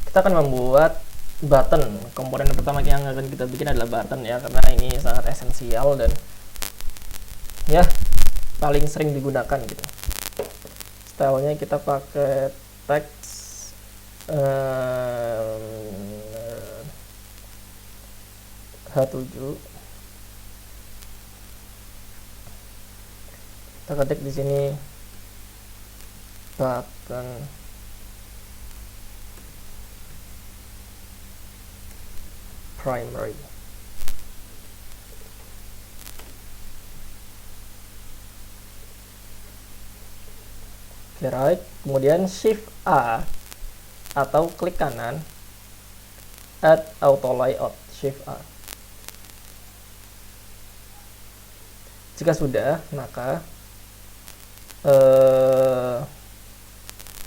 kita akan membuat button. Komponen pertama yang akan kita bikin adalah button ya, karena ini sangat esensial dan ya paling sering digunakan gitu. Stylenya kita pakai teks H7. Kita ketik di sini button primary. Oke, right. Kemudian shift A atau klik kanan, add auto layout, shift A. Jika sudah, maka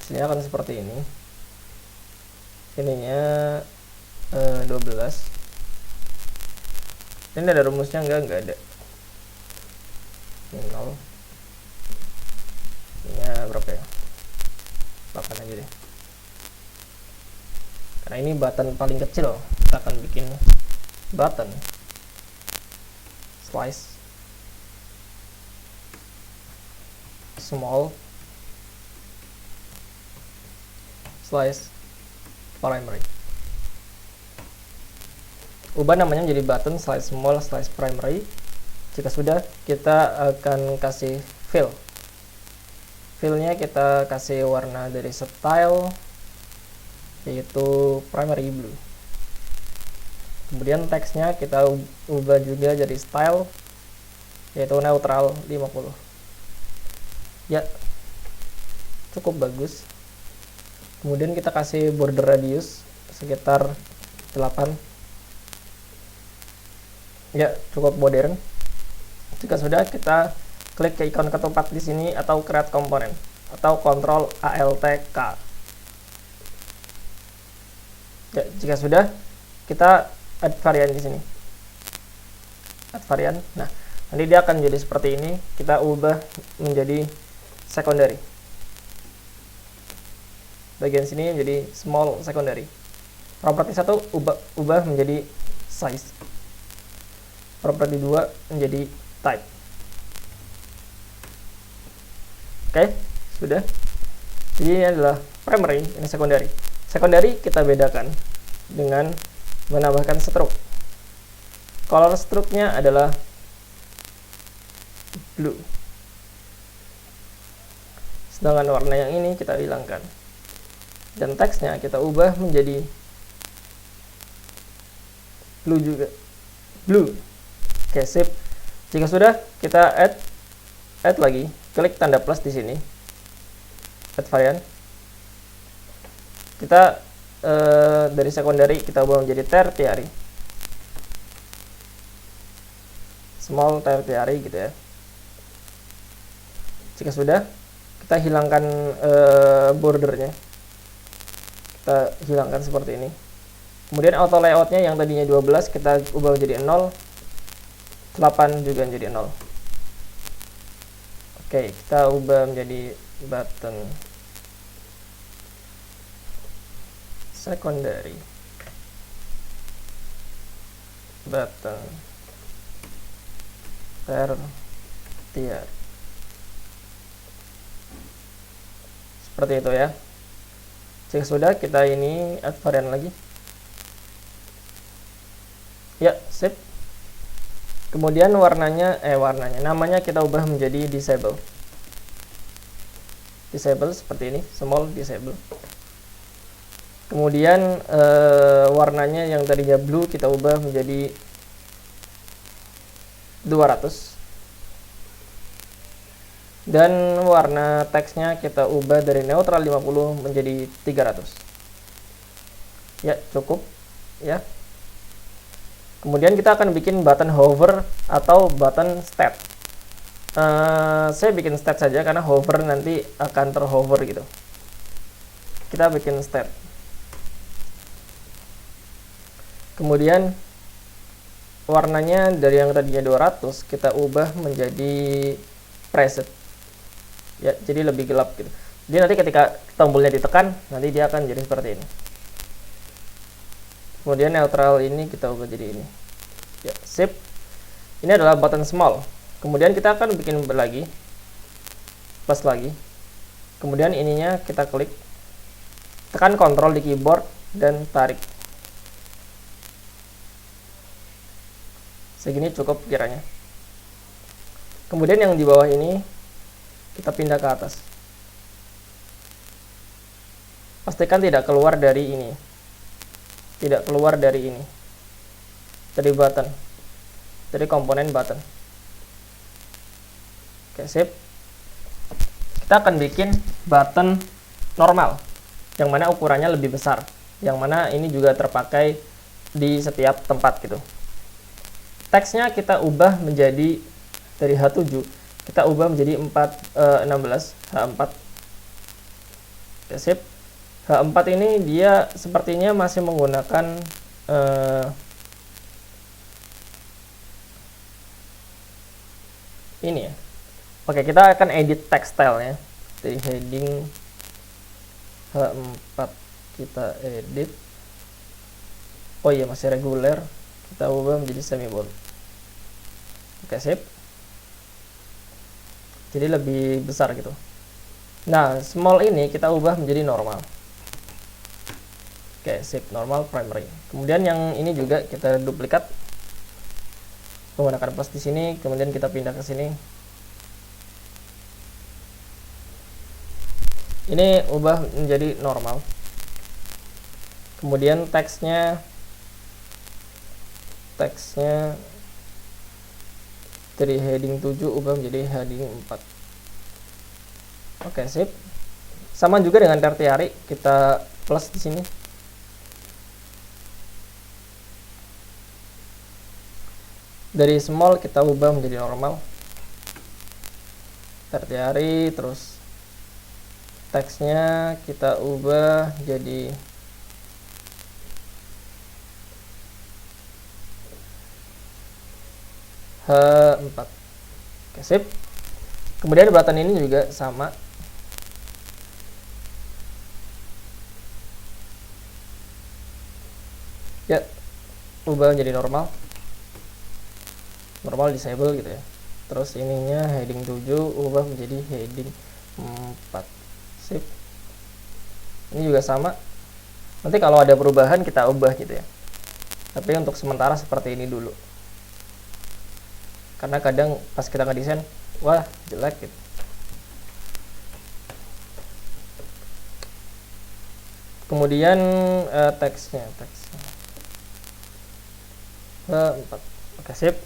hasilnya akan seperti ini. Ininya 12. Ini ada rumusnya? Enggak ada. Ini 0. Ini berapa ya? 8 aja deh. Karena ini button paling kecil, kita akan bikin button slice small slice primary. Ubah namanya menjadi button slice small slice primary. Jika sudah, kita akan kasih fill. Fillnya kita kasih warna dari style, yaitu primary blue. Kemudian teksnya kita ubah juga jadi style, yaitu neutral 50. Ya, cukup bagus. Kemudian kita kasih border radius sekitar 8. Ya, cukup modern. Jika sudah, kita klik ke ikon ketupat di sini atau create component atau Ctrl Alt K. Ya, jika sudah, kita add varian di sini. Add varian. Nah, nanti dia akan jadi seperti ini. Kita ubah menjadi secondary. Bagian sini menjadi small secondary. Properti 1 ubah menjadi size. Properti 2 menjadi type. Oke, sudah. Jadi ini adalah primary, ini secondary. Secondary kita bedakan dengan menambahkan stroke. Color stroke-nya adalah blue. Sedangkan warna yang ini kita hilangkan. Dan teksnya kita ubah menjadi blue juga. Blue. Oke, sip. Jika sudah, kita add lagi. Klik tanda plus di sini. Add varian. Kita dari secondary kita ubah menjadi tertiary. Small tertiary gitu ya. Jika sudah, kita hilangkan bordernya. Kita hilangkan seperti ini. Kemudian auto layoutnya yang tadinya 12 kita ubah menjadi 0. 8 juga menjadi 0. Oke, kita ubah menjadi button secondary, button tertiary. Seperti itu ya. Jika sudah, kita ini add varian lagi. Ya, sip. Kemudian namanya kita ubah menjadi disable. Disable seperti ini, small disable. Kemudian warnanya yang tadinya blue kita ubah menjadi 200. Dan warna teksnya kita ubah dari neutral 50 menjadi 300. Ya, cukup ya. Kemudian kita akan bikin button hover atau button step. Saya bikin step saja karena hover nanti akan terhover gitu. Kita bikin step. Kemudian warnanya dari yang tadinya 200 kita ubah menjadi preset. Ya, jadi lebih gelap gitu. Jadi nanti ketika tombolnya ditekan, nanti dia akan jadi seperti ini. Kemudian neutral ini kita ubah jadi ini. Ya, sip. Ini adalah button small. Kemudian kita akan bikin lagi, plus lagi. Kemudian ininya kita klik, tekan Ctrl di keyboard dan tarik. Segini cukup kiranya. Kemudian yang di bawah ini kita pindah ke atas. Pastikan tidak keluar dari ini. Tidak keluar dari ini. Dari button. Dari komponen button. Oke, sip. Kita akan bikin button normal. Yang mana ukurannya lebih besar. Yang mana ini juga terpakai di setiap tempat gitu. Teksnya kita ubah menjadi dari H7. Kita ubah menjadi 16 H4. Oke, sip. H4 ini dia sepertinya masih menggunakan ini ya. Oke, kita akan edit textile ya. Dari heading H4 kita edit. Oh iya, masih reguler. Kita ubah menjadi semibold. Oke, sip. Jadi lebih besar gitu. Nah, small ini kita ubah menjadi normal. Oke, sip, normal primary. Kemudian yang ini juga kita duplikat menggunakan plus di sini, kemudian kita pindah ke sini. Ini ubah menjadi normal. Kemudian teksnya dari heading 7 ubah menjadi heading 4. Oke, sip. Sama juga dengan tertiary, kita plus di sini. Dari small kita ubah menjadi normal. Tertiary, terus teksnya kita ubah jadi H4. Oke, sip. Kemudian button ini juga sama. Ya, ubah menjadi normal. Normal disable gitu ya. Terus ininya heading 7 ubah menjadi heading 4. Sip. Ini juga sama. Nanti kalau ada perubahan kita ubah gitu ya. Tapi untuk sementara seperti ini dulu. Karena kadang pas kita ngedesain, wah jelek gitu. Kemudian teksnya. H4. Oke, sip.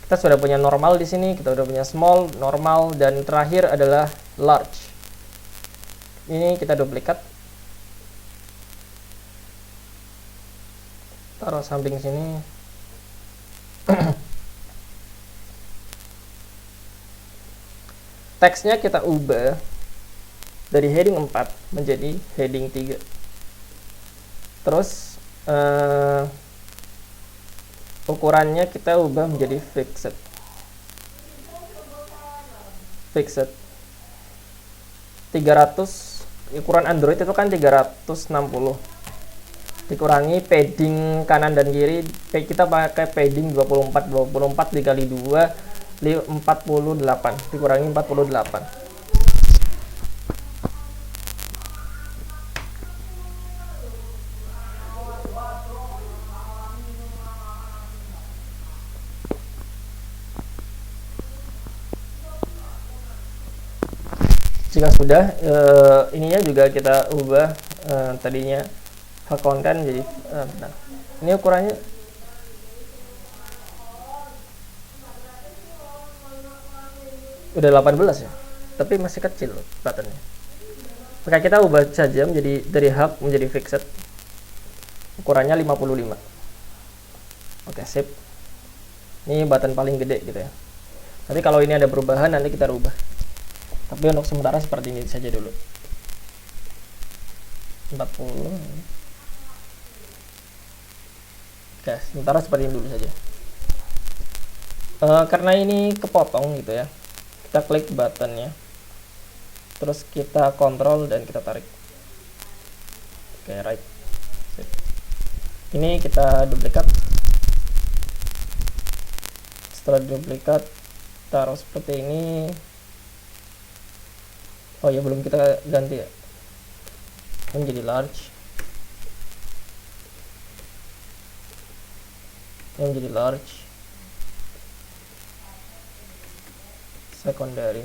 Kita sudah punya normal di sini, kita sudah punya small, normal, dan terakhir adalah large. Ini kita duplikat. Taruh samping sini. Teksnya kita ubah dari heading 4 menjadi heading 3. Terus ukurannya kita ubah menjadi fixed. 300, ukuran Android itu kan 360. Dikurangi padding kanan dan kiri, kita pakai padding 24 dikali 2 48, dikurangi 48. Jika sudah, ininya juga kita ubah, tadinya hak konten jadi bentar. Ini ukurannya udah 18 ya, tapi masih kecil buttonnya. Maka kita ubah saja menjadi dari hak menjadi fixed, ukurannya 55. Oke, sip. Ini button paling gede gitu ya. Nanti kalau ini ada perubahan nanti kita rubah. Tapi untuk sementara seperti ini saja dulu. 40. Oke, sementara seperti ini dulu saja. Karena ini kepotong gitu ya, kita klik buttonnya, terus kita kontrol dan kita tarik. Oke, right. Sip. Ini kita duplikat. Setelah duplikat, taruh seperti ini. Oh ya, belum kita ganti ya. Ini menjadi large. Ini menjadi large. Secondary.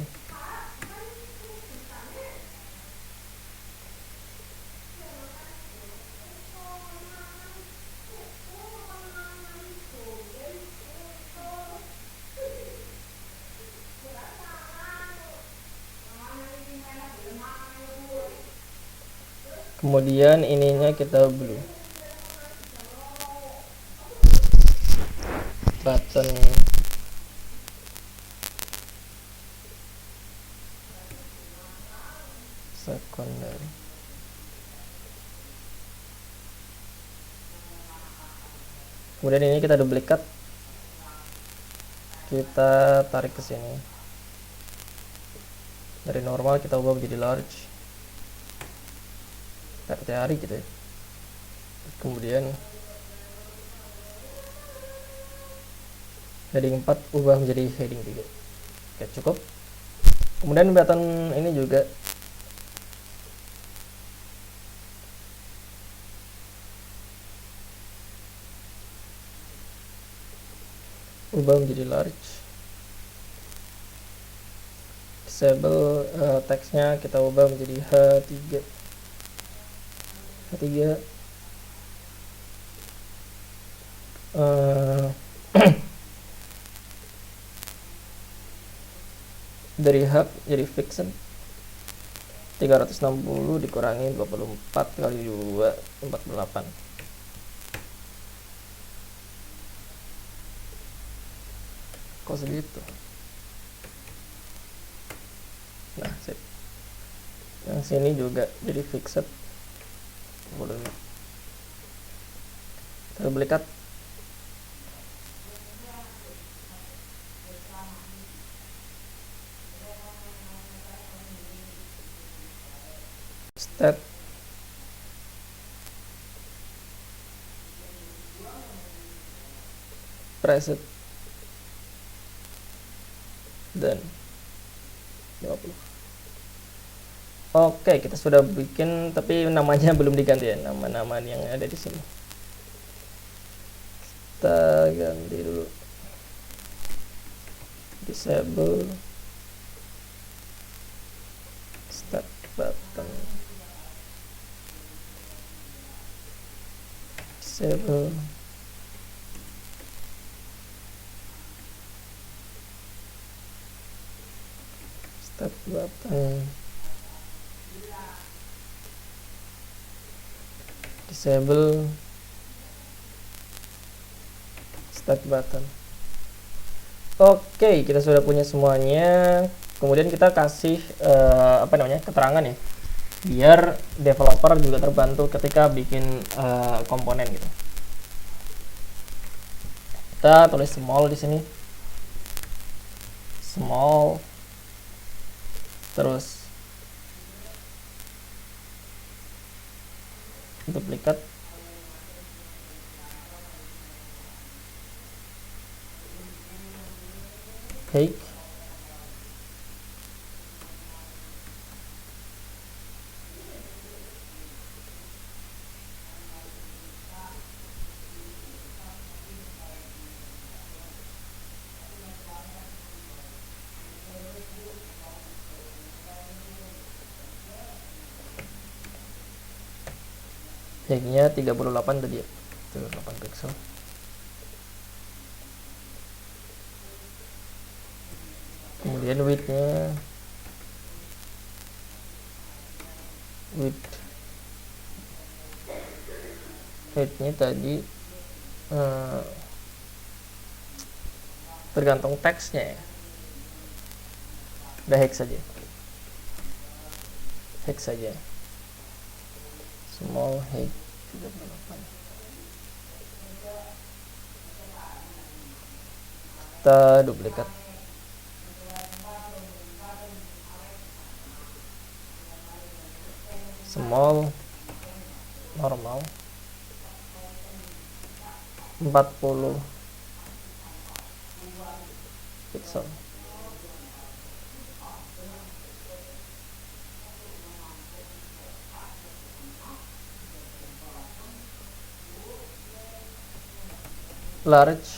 Kemudian ininya kita blue. Button secondary. Kemudian ini kita duplikat. Kita tarik ke sini. Dari normal kita ubah menjadi large. Hari gitu ya. Kemudian heading 4 ubah menjadi heading 3. Oke, cukup. Kemudian button ini juga ubah menjadi large. Disable teksnya kita ubah menjadi H3. Dari hub jadi fixed 360 dikurangi 24 kali 2 48. Kok segitu? Nah, sip. Yang sini juga jadi fixed. Kita duplikat. Stat preset dan 20. Oke, kita sudah bikin, tapi namanya belum diganti ya, nama-nama yang ada di sini. Kita ganti dulu. Disable start button. Disable start button. Disable start button. Oke, kita sudah punya semuanya. Kemudian kita kasih keterangan ya, biar developer juga terbantu ketika bikin komponen gitu. Kita tulis small di sini, small, terus duplikat, height, height-nya 38 tadi ya, 38 pixel. Kemudian width-nya height-nya tadi tergantung teksnya ya. Udah hex saja. Small height 38. Kita duplikat. Small, normal, 40 pixel. Large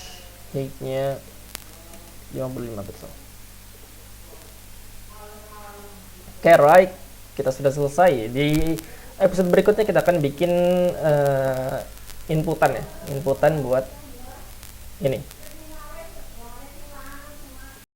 height-nya 55 pixel. Oke, right, kita sudah selesai. Di episode berikutnya kita akan bikin inputan ya, inputan buat ini.